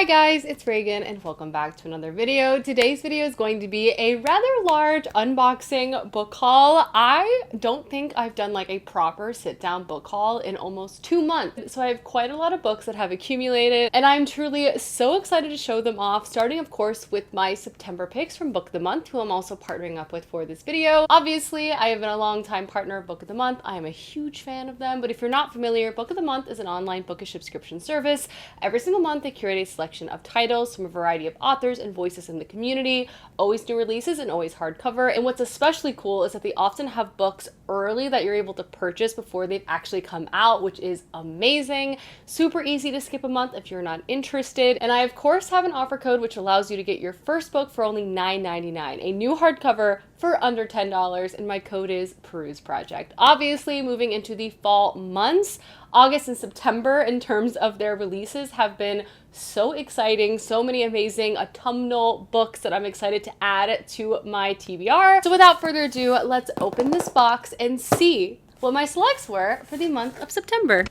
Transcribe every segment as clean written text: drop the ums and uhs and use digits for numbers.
Hi guys, it's Reagan and welcome back to another video. Today's video is going to be a rather large unboxing book haul. I don't think I've done like a proper sit-down book haul in almost 2 months. So I have quite a lot of books that have accumulated and I'm truly so excited to show them off, starting of course with my September picks from Book of the Month, who I'm also partnering up with for this video. Obviously, I have been a long time partner of Book of the Month. I am a huge fan of them, but if you're not familiar, Book of the Month is an online bookish subscription service. Every single month they curate a selection of titles from a variety of authors and voices in the community, always new releases and always hardcover. And what's especially cool is that they often have books early that you're able to purchase before they've actually come out, which is amazing. Super easy to skip a month if you're not interested. And I of course have an offer code which allows you to get your first book for only $9.99, a new hardcover for under $10, and my code is Peruse Project. Obviously, moving into the fall months, August and September in terms of their releases have been so exciting, so many amazing autumnal books that I'm excited to add to my TBR. So without further ado, let's open this box and see what my selects were for the month of September.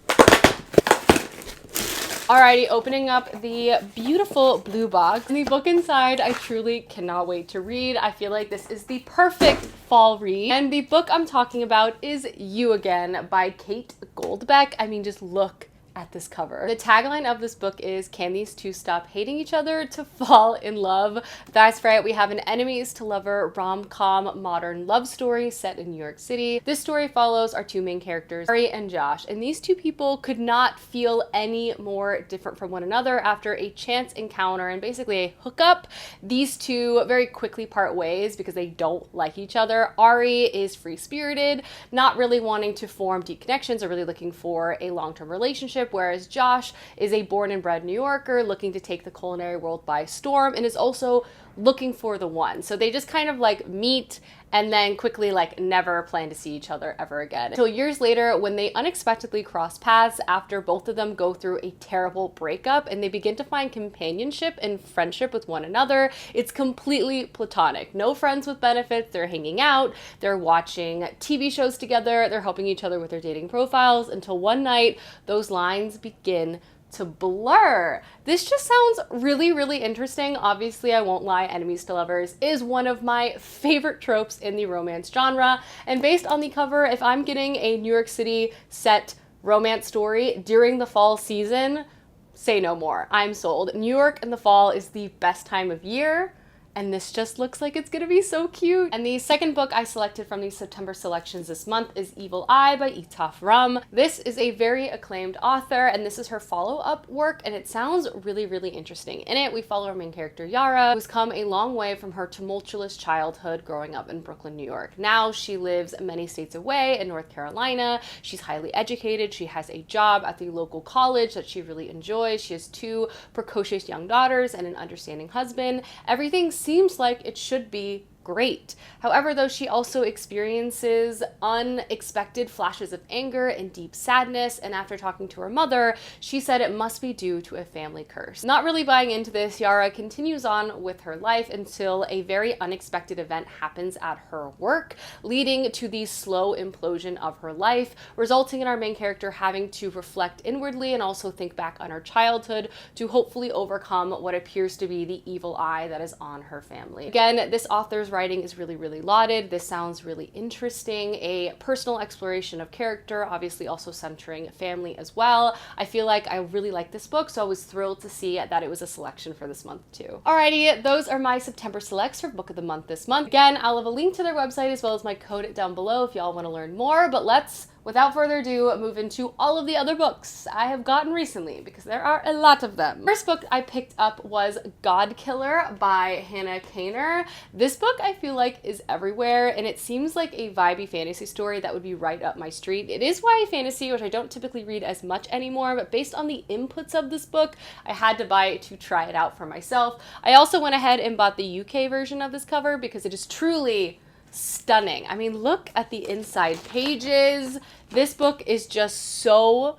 Alrighty, opening up the beautiful blue box. And the book inside, I truly cannot wait to read. I feel like this is the perfect fall read. And the book I'm talking about is You Again by Kate Goldbeck. I mean, just look at this cover. The tagline of this book is, "Can these two stop hating each other to fall in love?" That's right, we have an enemies to lover rom-com modern love story set in New York City. This story follows our two main characters, Ari and Josh, and these two people could not feel any more different from one another after a chance encounter and basically a hookup. These two very quickly part ways because they don't like each other. Ari is free-spirited, not really wanting to form deep connections or really looking for a long-term relationship, whereas Josh is a born and bred New Yorker looking to take the culinary world by storm and is also looking for the one. So they just kind of like meet and then quickly like never plan to see each other ever again. Until years later when they unexpectedly cross paths after both of them go through a terrible breakup and they begin to find companionship and friendship with one another. It's completely platonic. No friends with benefits. They're hanging out. They're watching TV shows together. They're helping each other with their dating profiles until one night those lines begin to blur. This just sounds really, really interesting. Obviously, I won't lie, enemies to lovers is one of my favorite tropes in the romance genre. And based on the cover, if I'm getting a New York City set romance story during the fall season, say no more. I'm sold. New York in the fall is the best time of year. And this just looks like it's gonna be so cute. And the second book I selected from the September selections this month is Evil Eye by Etaf Rum. This is a very acclaimed author, and this is her follow-up work, and it sounds really, really interesting. In it, we follow our main character, Yara, who's come a long way from her tumultuous childhood growing up in Brooklyn, New York. Now she lives many states away in North Carolina. She's highly educated. She has a job at the local college that she really enjoys. She has 2 precocious young daughters and an understanding husband. Everything seems like it should be great. However, though, she also experiences unexpected flashes of anger and deep sadness, and after talking to her mother, she said it must be due to a family curse. Not really buying into this, Yara continues on with her life until a very unexpected event happens at her work, leading to the slow implosion of her life, resulting in our main character having to reflect inwardly and also think back on her childhood to hopefully overcome what appears to be the evil eye that is on her family. Again, this author's writing is really, really lauded. This sounds really interesting. A personal exploration of character, obviously also centering family as well. I feel like I really like this book, so I was thrilled to see that it was a selection for this month too. Alrighty, those are my September selects for Book of the Month this month. Again, I'll have a link to their website as well as my code down below if y'all want to learn more, but let's, without further ado, move into all of the other books I have gotten recently because there are a lot of them. First book I picked up was God Killer by Hannah Kaner. This book I feel like is everywhere and it seems like a vibey fantasy story that would be right up my street. It is YA fantasy, which I don't typically read as much anymore, but based on the inputs of this book, I had to buy it to try it out for myself. I also went ahead and bought the UK version of this cover because it is truly stunning. I mean, look at the inside pages. This book is just so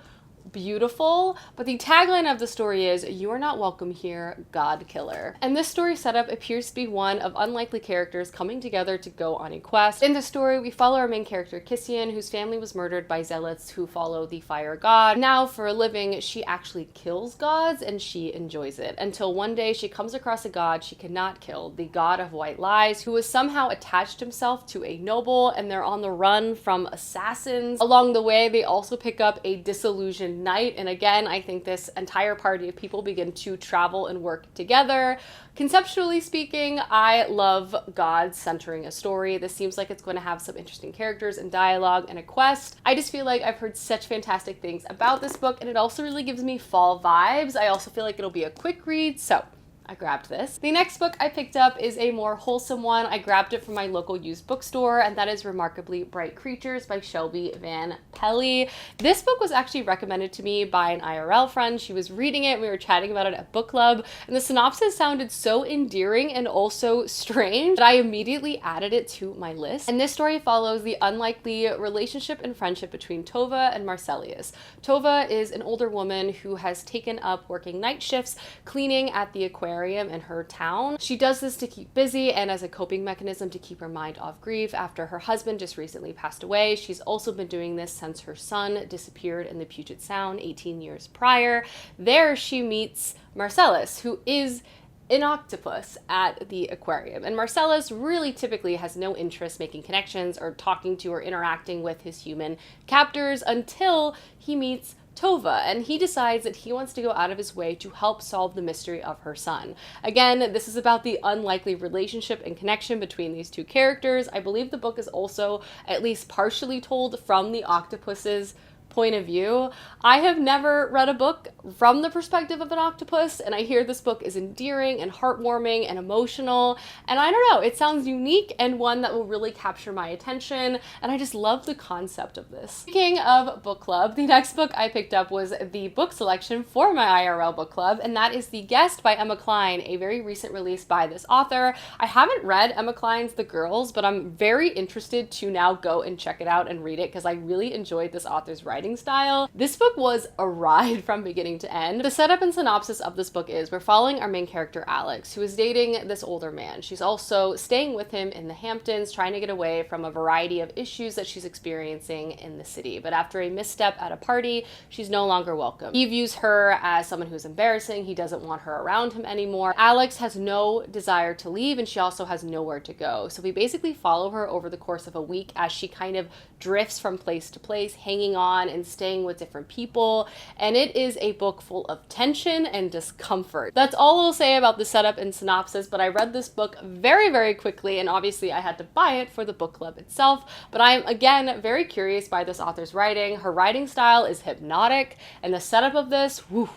beautiful, but the tagline of the story is, "You are not welcome here, God Killer." And this story setup appears to be one of unlikely characters coming together to go on a quest. In the story, we follow our main character, Kissian, whose family was murdered by zealots who follow the fire god. Now, for a living, she actually kills gods, and she enjoys it, until one day she comes across a god she cannot kill, the god of white lies, who has somehow attached himself to a noble, and they're on the run from assassins. Along the way, they also pick up a disillusioned knight, and again, I think this entire party of people begin to travel and work together. Conceptually speaking, I love gods centering a story. This seems like it's going to have some interesting characters and dialogue and a quest. I just feel like I've heard such fantastic things about this book, and it also really gives me fall vibes. I also feel like it'll be a quick read, so I grabbed this. The next book I picked up is a more wholesome one. I grabbed it from my local used bookstore, and that is Remarkably Bright Creatures by Shelby Van Pelle. This book was actually recommended to me by an IRL friend. She was reading it, we were chatting about it at book club, and the synopsis sounded so endearing and also strange that I immediately added it to my list. And this story follows the unlikely relationship and friendship between Tova and Marcellus. Tova is an older woman who has taken up working night shifts cleaning at the aquarium in her town. She does this to keep busy and as a coping mechanism to keep her mind off grief after her husband just recently passed away. She's also been doing this since her son disappeared in the Puget Sound 18 years prior. There she meets Marcellus, who is an octopus at the aquarium. And Marcellus really typically has no interest making connections or talking to or interacting with his human captors until he meets Tova, and he decides that he wants to go out of his way to help solve the mystery of her son. Again, this is about the unlikely relationship and connection between these two characters. I believe the book is also at least partially told from the octopus's point of view. I have never read a book from the perspective of an octopus, and I hear this book is endearing and heartwarming and emotional, and I don't know, it sounds unique and one that will really capture my attention, and I just love the concept of this. Speaking of book club, the next book I picked up was the book selection for my IRL book club, and that is The Guest by Emma Cline, a very recent release by this author. I haven't read Emma Cline's The Girls, but I'm very interested to now go and check it out and read it because I really enjoyed this author's writing style. This book was a ride from beginning to end. The setup and synopsis of this book is we're following our main character Alex, who is dating this older man. She's also staying with him in the Hamptons, trying to get away from a variety of issues that she's experiencing in the city. But after a misstep at a party, she's no longer welcome. He views her as someone who's embarrassing. He doesn't want her around him anymore. Alex has no desire to leave, and she also has nowhere to go. So we basically follow her over the course of a week as she kind of drifts from place to place, hanging on and staying with different people, and it is a book full of tension and discomfort. That's all I'll say about the setup and synopsis, but I read this book very, very quickly, and obviously I had to buy it for the book club itself, but I'm, again, very curious by this author's writing. Her writing style is hypnotic, and the setup of this, whew,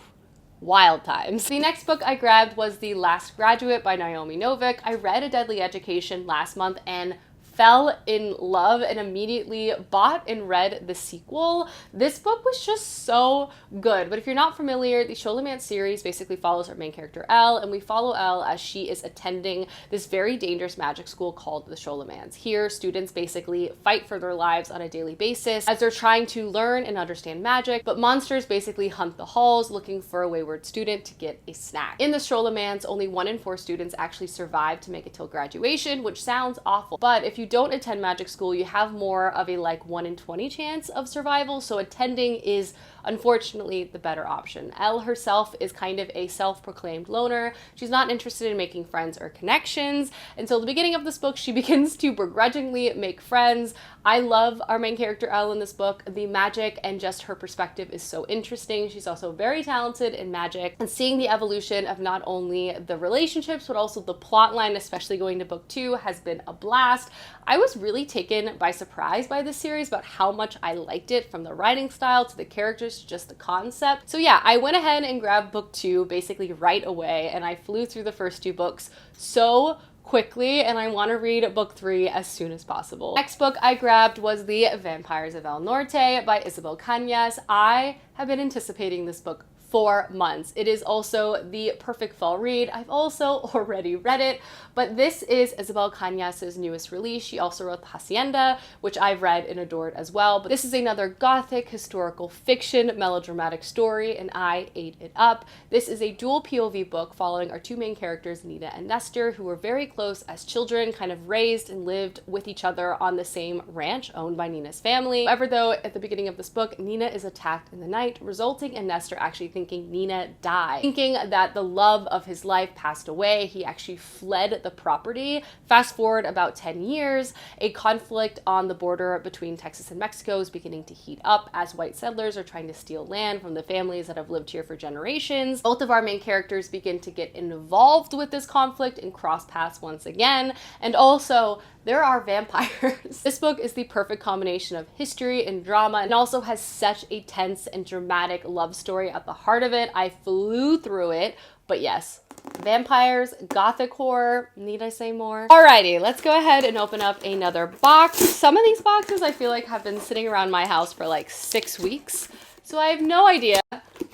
wild times. The next book I grabbed was The Last Graduate by Naomi Novik. I read A Deadly Education last month and fell in love and immediately bought and read the sequel. This book was just so good. But if you're not familiar, the Charlemagne series basically follows our main character Elle, and we follow Elle as she is attending this very dangerous magic school called the Charlemagnes. Here, students basically fight for their lives on a daily basis as they're trying to learn and understand magic, but monsters basically hunt the halls looking for a wayward student to get a snack. In the Charlemagnes, only 1 in 4 students actually survive to make it till graduation, which sounds awful. But if you don't attend magic school, you have more of a 1 in 20 chance of survival, so attending is unfortunately the better option. Elle herself is kind of a self-proclaimed loner. She's not interested in making friends or connections, and so at the beginning of this book she begins to begrudgingly make friends. I love our main character Elle in this book. The magic and just her perspective is so interesting. She's also very talented in magic, and seeing the evolution of not only the relationships but also the plot line, especially going to book 2, has been a blast. I was really taken by surprise by this series about how much I liked it, from the writing style to the characters to just the concept. So yeah, I went ahead and grabbed book 2 basically right away, and I flew through the first 2 books so quickly, and I want to read book 3 as soon as possible. Next book I grabbed was The Vampires of El Norte by Isabel Cañas. I have been anticipating this book 4 months. It is also the perfect fall read. I've also already read it, but this is Isabel Cañas's newest release. She also wrote The Hacienda, which I've read and adored as well. But this is another gothic historical fiction melodramatic story, and I ate it up. This is a dual POV book following our two main characters, Nina and Nestor, who were very close as children, kind of raised and lived with each other on the same ranch owned by Nina's family. However, though, at the beginning of this book, Nina is attacked in the night, resulting in Nestor actually thinking Nina died. Thinking that the love of his life passed away, he actually fled the property. Fast forward about 10 years, a conflict on the border between Texas and Mexico is beginning to heat up as white settlers are trying to steal land from the families that have lived here for generations. Both of our main characters begin to get involved with this conflict and cross paths once again. And also, there are vampires. This book is the perfect combination of history and drama, and also has such a tense and dramatic love story at the heart of it. I flew through it, but yes, vampires, gothic horror, need I say more? Alrighty, let's go ahead and open up another box. Some of these boxes I feel like have been sitting around my house for like 6 weeks, so I have no idea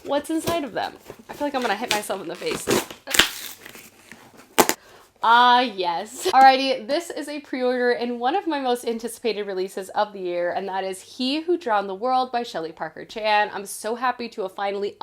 what's inside of them. I feel like I'm gonna hit myself in the face. Yes. Alrighty, this is a pre-order in one of my most anticipated releases of the year, and that is He Who Drowned the World by Shelley Parker Chan. I'm so happy to have finally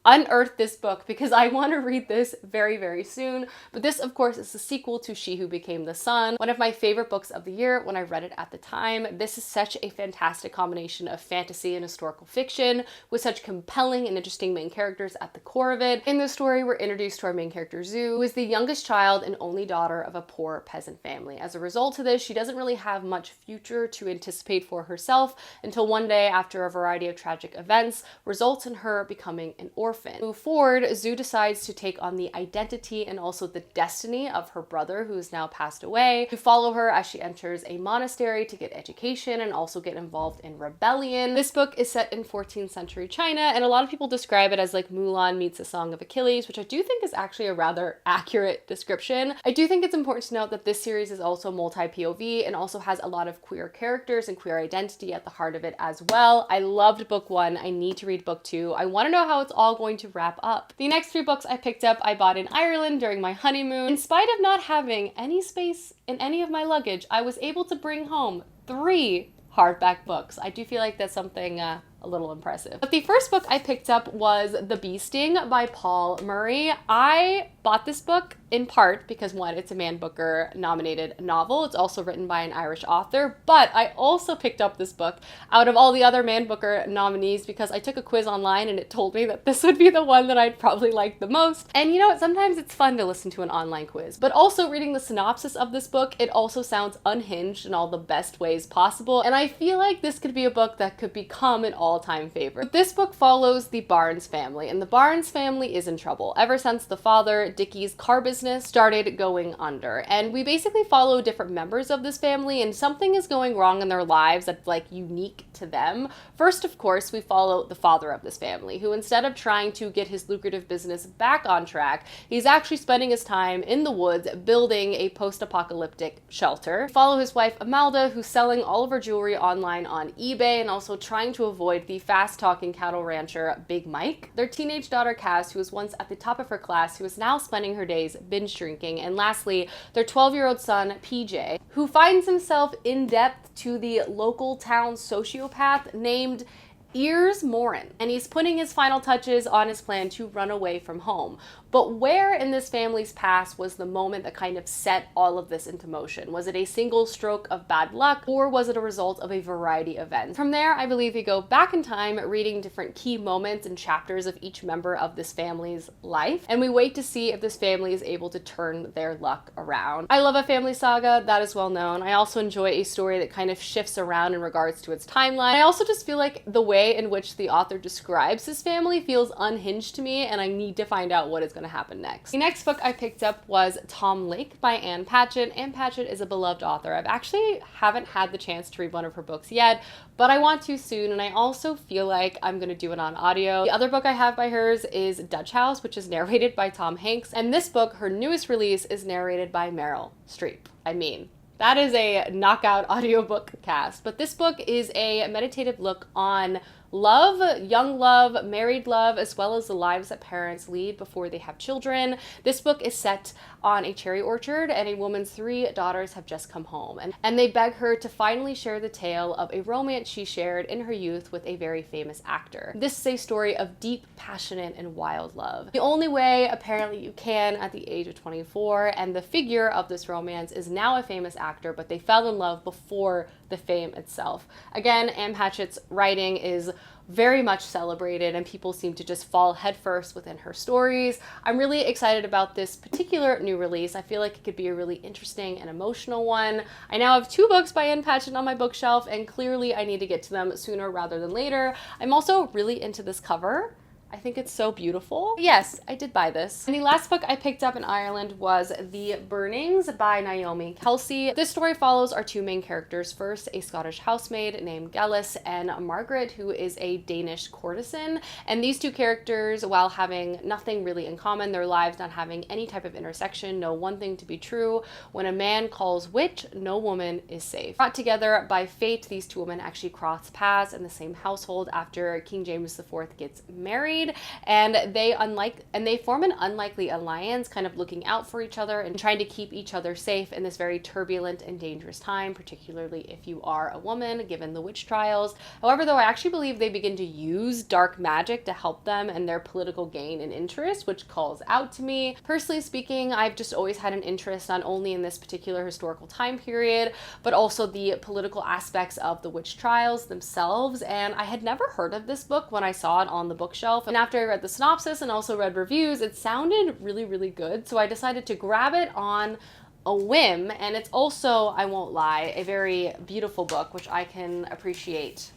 unearthed this book because I want to read this very, very soon. But this, of course, is the sequel to She Who Became the Sun, one of my favorite books of the year when I read it at the time. This is such a fantastic combination of fantasy and historical fiction with such compelling and interesting main characters at the core of it. In the story, we're introduced to our main character, Zhu, who is the youngest child and only daughter of a poor peasant family. As a result of this, she doesn't really have much future to anticipate for herself until one day, after a variety of tragic events, results in her becoming an orphan. Move forward, Zhu decides to take on the identity and also the destiny of her brother, who is now passed away. We follow her as she enters a monastery to get education and also get involved in rebellion. This book is set in 14th century China, and a lot of people describe it as like Mulan meets A Song of Achilles, which I do think is actually a rather accurate description. I do think it's important to note that this series is also multi-POV and also has a lot of queer characters and queer identity at the heart of it as well. I loved book 1. I need to read book 2. I want to know how it's all going to wrap up. The next 3 books I picked up, I bought in Ireland during my honeymoon. In spite of not having any space in any of my luggage, I was able to bring home 3 hardback books. I do feel like that's something a little impressive. But the first book I picked up was The Bee Sting by Paul Murray. I bought this book in part because, one, it's a Man Booker nominated novel. It's also written by an Irish author, but I also picked up this book out of all the other Man Booker nominees because I took a quiz online and it told me that this would be the one that I'd probably like the most. And you know what? Sometimes it's fun to listen to an online quiz, but also reading the synopsis of this book, it also sounds unhinged in all the best ways possible. And I feel like this could be a book that could become an all-time favorite. But this book follows the Barnes family, and the Barnes family is in trouble ever since the father, Dickie's car business, started going under. And we basically follow different members of this family, and something is going wrong in their lives that's like unique to them. First, of course, we follow the father of this family, who instead of trying to get his lucrative business back on track, he's actually spending his time in the woods building a post-apocalyptic shelter. We follow his wife, Amalda, who's selling all of her jewelry online on eBay and also trying to avoid the fast-talking cattle rancher, Big Mike. Their teenage daughter, Cass, who was once at the top of her class, who is now spending her days binge drinking. And lastly, their 12-year-old son, PJ, who finds himself in debt to the local town sociopath named Ears Morin, and he's putting his final touches on his plan to run away from home. But where in this family's past was the moment that kind of set all of this into motion? Was it a single stroke of bad luck, or was it a result of a variety of events? From there, I believe we go back in time, reading different key moments and chapters of each member of this family's life, and we wait to see if this family is able to turn their luck around. I love a family saga, that is well known. I also enjoy a story that kind of shifts around in regards to its timeline. I also just feel like the way in which the author describes his family feels unhinged to me, and I need to find out what is going to happen next. The next book I picked up was Tom Lake by Ann Patchett. Ann Patchett is a beloved author. I've actually haven't had the chance to read one of her books yet, but I want to soon, and I also feel like I'm going to do it on audio. The other book I have by hers is Dutch House, which is narrated by Tom Hanks, and this book, her newest release, is narrated by Meryl Streep. I mean, that is a knockout audiobook cast, but this book is a meditative look on love, young love, married love, as well as the lives that parents lead before they have children. This book is set on a cherry orchard, and a woman's 3 daughters have just come home, and they beg her to finally share the tale of a romance she shared in her youth with a very famous actor. This is a story of deep, passionate, and wild love. The only way apparently you can at the age of 24, and the figure of this romance is now a famous actor, but they fell in love before the fame itself. Again, Anne Patchett's writing is very much celebrated, and people seem to just fall headfirst within her stories. I'm really excited about this particular new release. I feel like it could be a really interesting and emotional one. I now have 2 books by Anne Patchett on my bookshelf, and clearly I need to get to them sooner rather than later. I'm also really into this cover. I think it's so beautiful. Yes, I did buy this. And the last book I picked up in Ireland was The Burnings by Naomi Kelsey. This story follows our 2 main characters. First, a Scottish housemaid named Gellis, and Margaret, who is a Danish courtesan. And these 2 characters, while having nothing really in common, their lives not having any type of intersection, know one thing to be true: when a man calls witch, no woman is safe. Brought together by fate, these 2 women actually cross paths in the same household after King James IV gets married. And they form an unlikely alliance, kind of looking out for each other and trying to keep each other safe in this very turbulent and dangerous time, particularly if you are a woman, given the witch trials. However, though, I actually believe they begin to use dark magic to help them in their political gain and interest, which calls out to me. Personally speaking, I've just always had an interest not only in this particular historical time period, but also the political aspects of the witch trials themselves. And I had never heard of this book when I saw it on the bookshelf. And after I read the synopsis and also read reviews, it sounded really, really good. So I decided to grab it on a whim. And it's also, I won't lie, a very beautiful book, which I can appreciate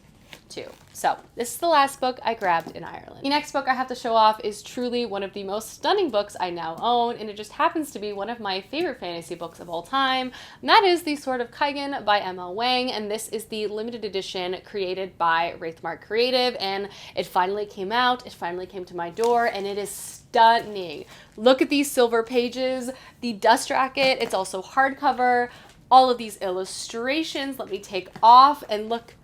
too. So this is the last book I grabbed in Ireland. The next book I have to show off is truly one of the most stunning books I now own, and it just happens to be one of my favorite fantasy books of all time, and that is The Sword of Kaigen by M.L. Wang, and this is the limited edition created by Wraithmark Creative, and it finally came out, it finally came to my door, and it is stunning. Look at these silver pages, the dust jacket, it's also hardcover, all of these illustrations. Let me take off and look.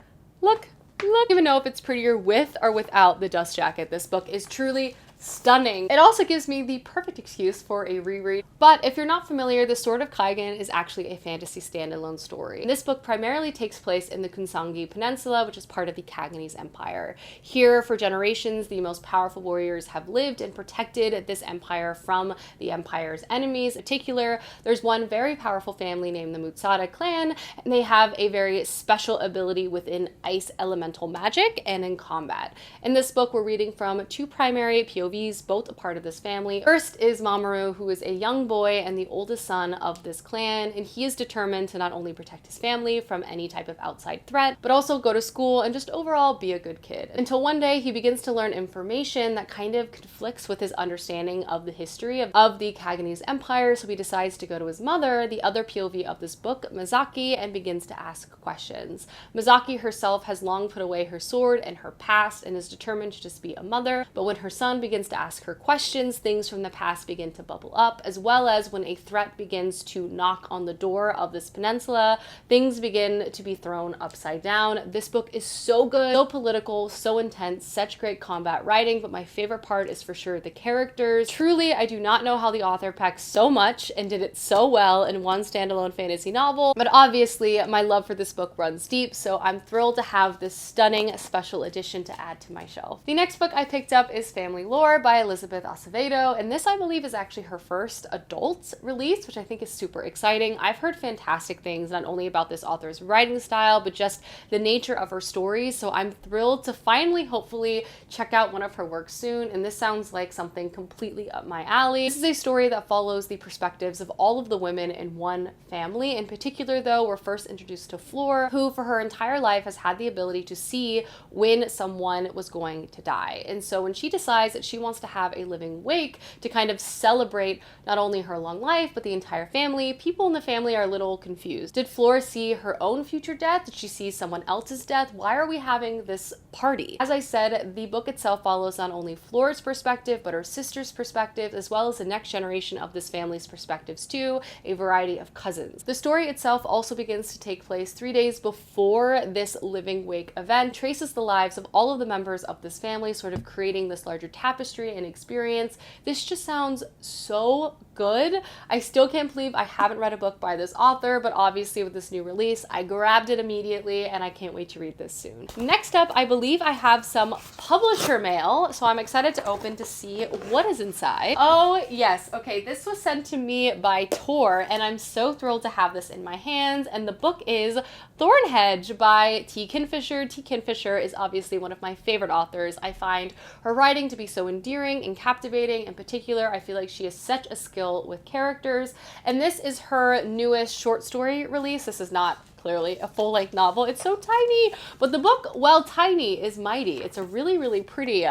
I don't even know if it's prettier with or without the dust jacket. This book is truly stunning. It also gives me the perfect excuse for a reread. But if you're not familiar, The Sword of Kaigen is actually a fantasy standalone story. This book primarily takes place in the Kunsangi Peninsula, which is part of the Kaganese Empire. Here, for generations, the most powerful warriors have lived and protected this empire from the empire's enemies. In particular, there's one very powerful family named the Mutsada clan, and they have a very special ability within ice elemental magic and in combat. In this book, we're reading from 2 primary POVs, both a part of this family. First is Mamoru, who is a young boy and the oldest son of this clan, and he is determined to not only protect his family from any type of outside threat, but also go to school and just overall be a good kid. Until one day he begins to learn information that kind of conflicts with his understanding of the history of the Kaganese Empire, so he decides to go to his mother, the other POV of this book, Mizaki, and begins to ask questions. Mizaki herself has long put away her sword and her past and is determined to just be a mother, but when her son begins to ask her questions, things from the past begin to bubble up, as well as when a threat begins to knock on the door of this peninsula, things begin to be thrown upside down. This book is so good, so political, so intense, such great combat writing, but my favorite part is for sure the characters. Truly, I do not know how the author packed so much and did it so well in one standalone fantasy novel, but obviously my love for this book runs deep, so I'm thrilled to have this stunning special edition to add to my shelf. The next book I picked up is Family Lore by Elizabeth Acevedo, and this I believe is actually her first adult release, which I think is super exciting. I've heard fantastic things not only about this author's writing style, but just the nature of her stories, so I'm thrilled to finally hopefully check out one of her works soon, and this sounds like something completely up my alley. This is a story that follows the perspectives of all of the women in one family. In particular, though, we're first introduced to Fleur, who for her entire life has had the ability to see when someone was going to die, and so when she decides that she wants to have a living wake to kind of celebrate not only her long life, but the entire family. People in the family are a little confused. Did Flora see her own future death? Did she see someone else's death? Why are we having this party? As I said, the book itself follows not only Flora's perspective, but her sister's perspective, as well as the next generation of this family's perspectives too, a variety of cousins. The story itself also begins to take place 3 days before this living wake event, traces the lives of all of the members of this family, sort of creating this larger tapestry and experience. This just sounds so good. I still can't believe I haven't read a book by this author, but obviously with this new release, I grabbed it immediately and I can't wait to read this soon. Next up, I believe I have some publisher mail, so I'm excited to open to see what is inside. Oh yes, okay, this was sent to me by Tor, and I'm so thrilled to have this in my hands, and the book is Thornhedge by T. Kinfisher. T. Kinfisher is obviously one of my favorite authors. I find her writing to be so endearing and captivating. In particular, I feel like she has such a skill with characters, and this is her newest short story release. This is not clearly a full-length novel. It's so tiny, but the book, while tiny, is mighty. It's a really, really pretty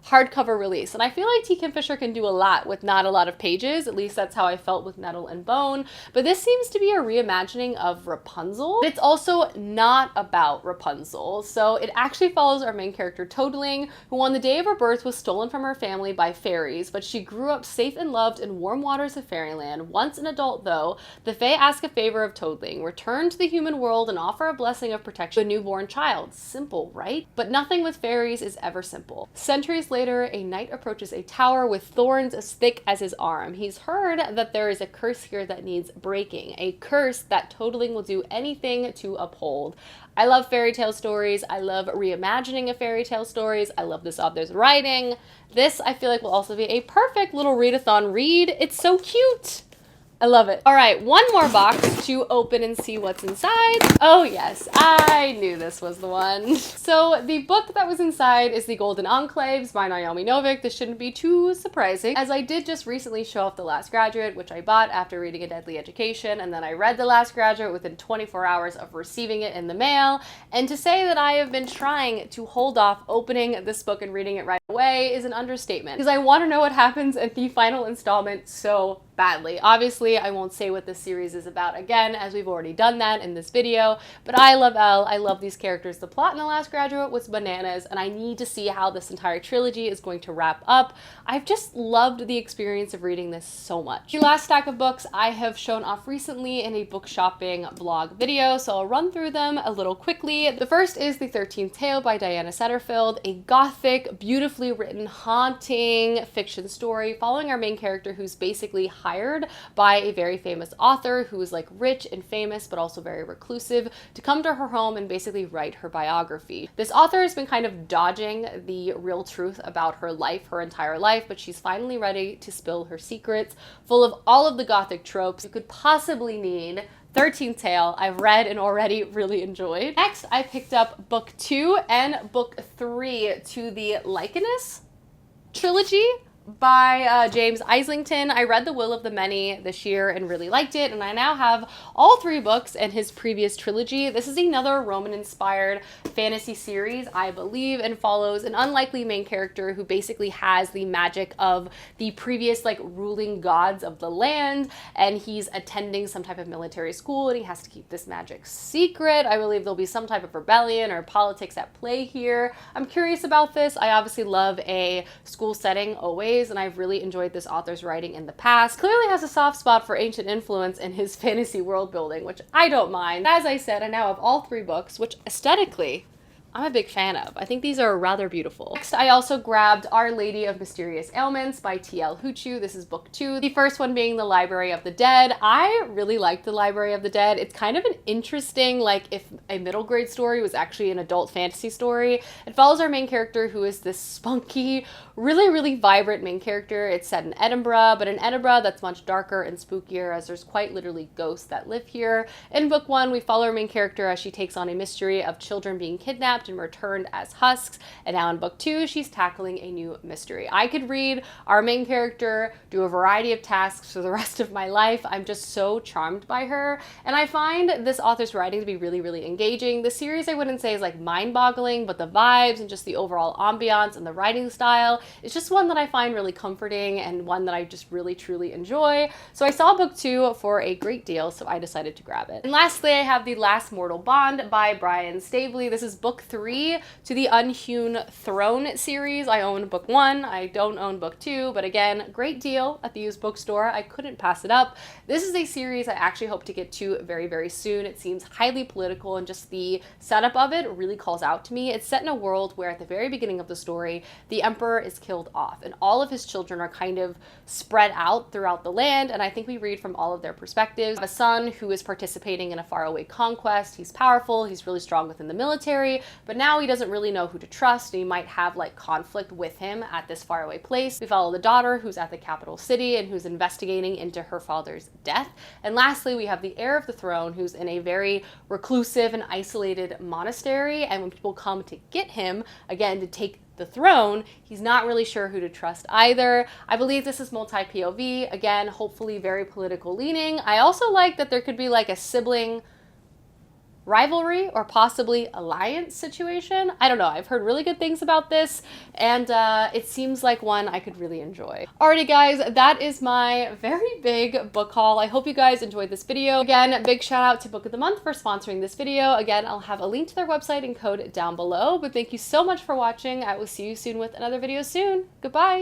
hardcover release, and I feel like T. Kinfisher can do a lot with not a lot of pages. At least that's how I felt with Nettle and Bone, but this seems to be a reimagining of Rapunzel. But it's also not about Rapunzel, so it actually follows our main character Toadling, who on the day of her birth was stolen from her family by fairies, but she grew up safe and loved in warm waters of fairyland. Once an adult though, the Fae ask a favor of Toadling: return to the human world and offer a blessing of protection to a newborn child. Simple, right? But nothing with fairies is ever simple. Centuries later, a knight approaches a tower with thorns as thick as his arm. He's heard that there is a curse here that needs breaking, a curse that Toadling will do anything to uphold. I love fairy tale stories. I love reimagining of fairy tale stories. I love this author's writing. This, I feel like, will also be a perfect little readathon read. It's so cute. I love it. All right, one more box to open and see what's inside. Oh yes, I knew this was the one. So the book that was inside is the Golden Enclaves by Naomi Novik. This shouldn't be too surprising, as I did just recently show off The Last Graduate, which I bought after reading A Deadly Education, and then I read The Last Graduate within 24 hours of receiving it in the mail. And to say that I have been trying to hold off opening this book and reading it right away is an understatement, because I want to know what happens at the final installment so badly. Obviously, I won't say what this series is about again, as we've already done that in this video, but I love Elle. I love these characters. The plot in The Last Graduate was bananas, and I need to see how this entire trilogy is going to wrap up. I've just loved the experience of reading this so much. The last stack of books I have shown off recently in a book shopping vlog video, so I'll run through them a little quickly. The first is The 13th Tale by Diana Setterfield, a gothic, beautifully written, haunting fiction story following our main character, who's basically hired by a very famous author who is like rich and famous but also very reclusive to come to her home and basically write her biography. This author has been kind of dodging the real truth about her life, her entire life, but she's finally ready to spill her secrets, full of all of the gothic tropes you could possibly need. 13th Tale I've read and already really enjoyed. Next, I picked up book 2 and book 3 to the Likeness trilogy by James Islington. I read The Will of the Many this year and really liked it, and I now have all 3 books in his previous trilogy. This is another Roman-inspired fantasy series, I believe, and follows an unlikely main character who basically has the magic of the previous like ruling gods of the land, and he's attending some type of military school and he has to keep this magic secret. I believe there'll be some type of rebellion or politics at play here. I'm curious about this. I obviously love a school setting always, and I've really enjoyed this author's writing in the past. Clearly has a soft spot for ancient influence in his fantasy world building, which I don't mind. As I said, I now have all 3 books, which aesthetically I'm a big fan of. I think these are rather beautiful. Next, I also grabbed Our Lady of Mysterious Ailments by T.L. Huchu. This is book 2. The first one being The Library of the Dead. I really liked The Library of the Dead. It's kind of an interesting, like if a middle grade story was actually an adult fantasy story. It follows our main character, who is this spunky, really, really vibrant main character. It's set in Edinburgh, but in Edinburgh that's much darker and spookier, as there's quite literally ghosts that live here. In book 1, we follow our main character as she takes on a mystery of children being kidnapped kidnapped and returned as husks. And now in book 2, she's tackling a new mystery. I could read our main character do a variety of tasks for the rest of my life. I'm just so charmed by her. And I find this author's writing to be really, really engaging. The series I wouldn't say is like mind-boggling, but the vibes and just the overall ambiance and the writing style is just one that I find really comforting and one that I just really, truly enjoy. So I saw book 2 for a great deal, so I decided to grab it. And lastly, I have The Last Mortal Bond by Brian Staveley. This is book 3 to the Unhewn Throne series. I own book 1. I don't own book 2, but again, great deal at the used bookstore. I couldn't pass it up. This is a series I actually hope to get to very, very soon. It seems highly political, and just the setup of it really calls out to me. It's set in a world where at the very beginning of the story, the emperor is killed off, and all of his children are kind of spread out throughout the land, and I think we read from all of their perspectives. A son who is participating in a faraway conquest. He's powerful, he's really strong within the military, but now he doesn't really know who to trust, and he might have like conflict with him at this faraway place. We follow the daughter who's at the capital city and who's investigating into her father's death. And lastly, we have the heir of the throne who's in a very reclusive and isolated monastery, and when people come to get him, again, to take the throne, he's not really sure who to trust either. I believe this is multi-POV, again, hopefully very political leaning. I also like that there could be like a sibling rivalry or possibly alliance situation. I don't know. I've heard really good things about this, and it seems like one I could really enjoy. Alrighty guys, that is my very big book haul. I hope you guys enjoyed this video. Again, big shout out to Book of the Month for sponsoring this video. Again, I'll have a link to their website and code down below, but thank you so much for watching. I will see you soon with another video soon. Goodbye.